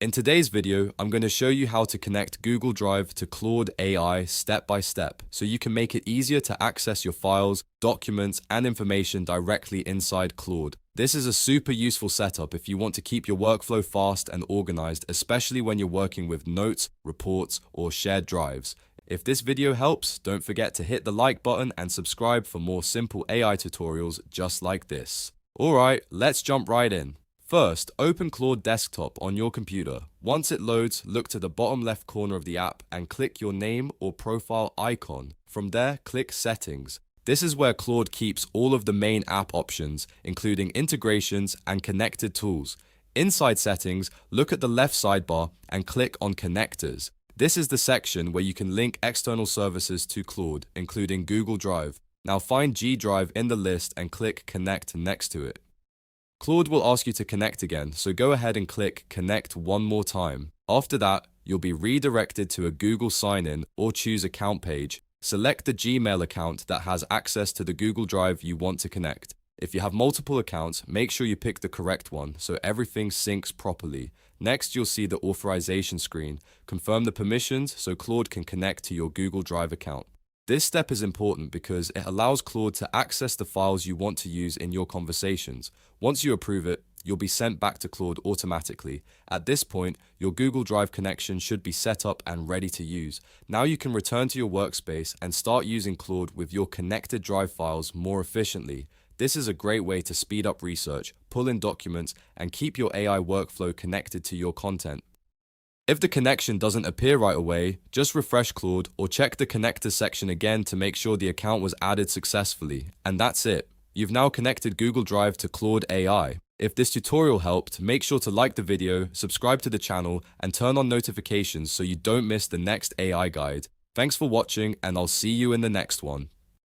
In today's video, I'm going to show you how to connect Google Drive to Claude AI step by step, so you can make it easier to access your files, documents, and information directly inside Claude. This is a super useful setup if you want to keep your workflow fast and organized, especially when you're working with notes, reports, or shared drives. If this video helps, don't forget to hit the like button and subscribe for more simple AI tutorials just like this. Alright, let's jump right in. First, open Claude Desktop on your computer. Once it loads, look to the bottom left corner of the app and click your name or profile icon. From there, click Settings. This is where Claude keeps all of the main app options, including integrations and connected tools. Inside Settings, look at the left sidebar and click on Connectors. This is the section where you can link external services to Claude, including Google Drive. Now find G Drive in the list and click Connect next to it. Claude will ask you to connect again, so go ahead and click Connect one more time. After that, you'll be redirected to a Google sign-in or choose account page. Select the Gmail account that has access to the Google Drive you want to connect. If you have multiple accounts, make sure you pick the correct one so everything syncs properly. Next, you'll see the authorization screen. Confirm the permissions so Claude can connect to your Google Drive account. This step is important because it allows Claude to access the files you want to use in your conversations. Once you approve it, you'll be sent back to Claude automatically. At this point, your Google Drive connection should be set up and ready to use. Now you can return to your workspace and start using Claude with your connected Drive files more efficiently. This is a great way to speed up research, pull in documents, and keep your AI workflow connected to your content. If the connection doesn't appear right away, just refresh Claude or check the connectors section again to make sure the account was added successfully. And that's it. You've now connected Google Drive to Claude AI. If this tutorial helped, make sure to like the video, subscribe to the channel, and turn on notifications so you don't miss the next AI guide. Thanks for watching, and I'll see you in the next one.